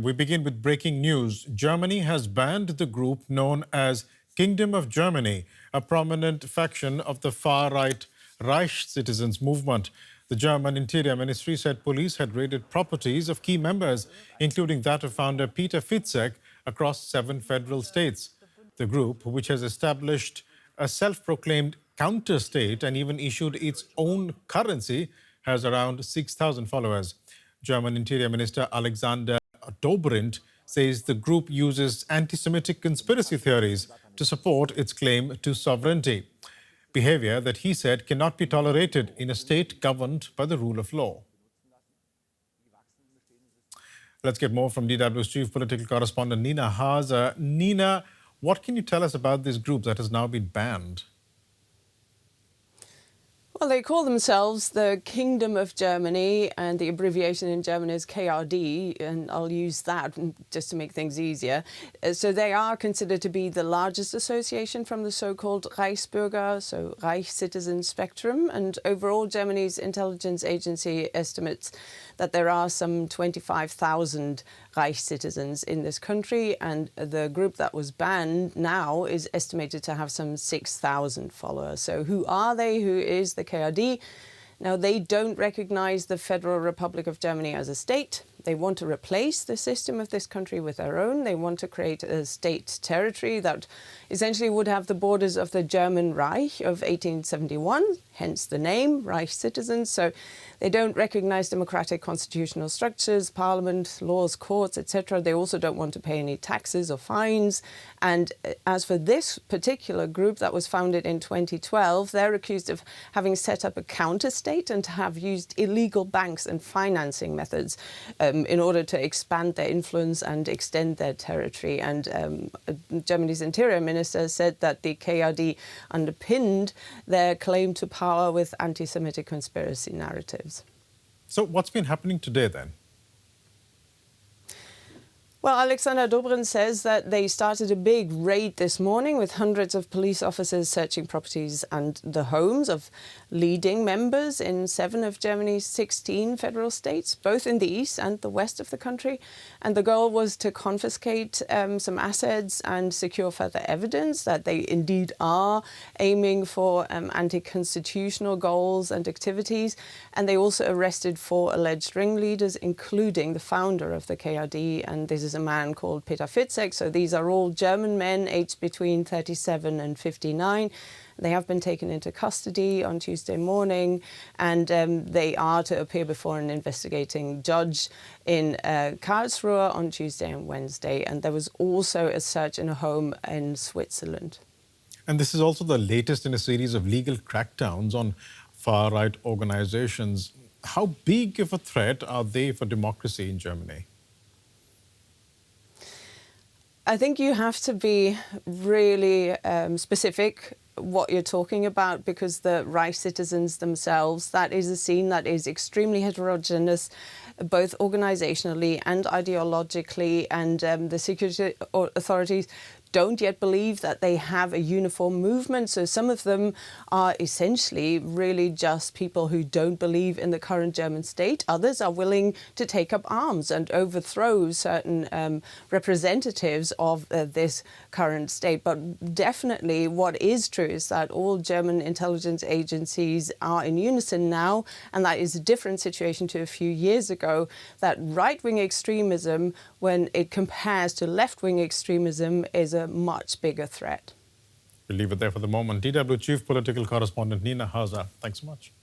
We begin with breaking news. Germany has banned the group known as Kingdom of Germany, a prominent faction of the far-right Reich Citizens movement. The German Interior Ministry said police had raided properties of key members, including that of founder Peter Fitzek, across 7 federal states. The group, which has established a self-proclaimed counter-state and even issued its own currency, has around 6,000 followers. German Interior Minister Alexander Dobrindt says the group uses anti-Semitic conspiracy theories to support its claim to sovereignty, behaviour that he said cannot be tolerated in a state governed by the rule of law. Let's get more from DW's chief political correspondent Nina Haza. Nina, what can you tell us about this group that has now been banned? Well, they call themselves the Kingdom of Germany, and the abbreviation in German is KRD, and I'll use that just to make things easier. So they are considered to be the largest association from the so-called Reichsbürger, so Reich Citizens spectrum, and overall Germany's intelligence agency estimates that there are some 25,000 Reich citizens in this country, and the group that was banned now is estimated to have some 6,000 followers. So who are they? Who is the KRD? Now, they don't recognise the Federal Republic of Germany as a state. They want to replace the system of this country with their own. They want to create a state territory that essentially would have the borders of the German Reich of 1871, hence the name, Reich Citizens. So they don't recognise democratic constitutional structures, parliament, laws, courts, etc. They also don't want to pay any taxes or fines. And as for this particular group that was founded in 2012, they're accused of having set up a counter-state and to have used illegal banks and financing methods in order to expand their influence and extend their territory. And Germany's Interior Minister said that the KRD underpinned their claim to power with anti-Semitic conspiracy narratives. So what's been happening today then? Well, Alexander Dobrindt says that they started a big raid this morning with hundreds of police officers searching properties and the homes of leading members in 7 of Germany's 16 federal states, both in the east and the west of the country. And the goal was to confiscate some assets and secure further evidence that they indeed are aiming for anti-constitutional goals and activities. And they also arrested 4 alleged ringleaders, including the founder of the KRD, and this is a man called Peter Fitzek. So these are all German men aged between 37 and 59. They have been taken into custody on Tuesday morning, and they are to appear before an investigating judge in Karlsruhe on Tuesday and Wednesday. And there was also a search in a home in Switzerland. And this is also the latest in a series of legal crackdowns on far-right organizations. How big of a threat are they for democracy in Germany? I think you have to be really specific what you're talking about, because the Reich Citizens themselves, that is a scene that is extremely heterogeneous, both organisationally and ideologically, and the security authorities don't yet believe that they have a uniform movement. So some of them are essentially really just people who don't believe in the current German state. Others are willing to take up arms and overthrow certain representatives of this current state. But definitely what is true is that all German intelligence agencies are in unison now, and that is a different situation to a few years ago, that right-wing extremism, when it compares to left-wing extremism, is a much bigger threat. We'll leave it there for the moment. DW Chief Political Correspondent Nina Haza, thanks so much.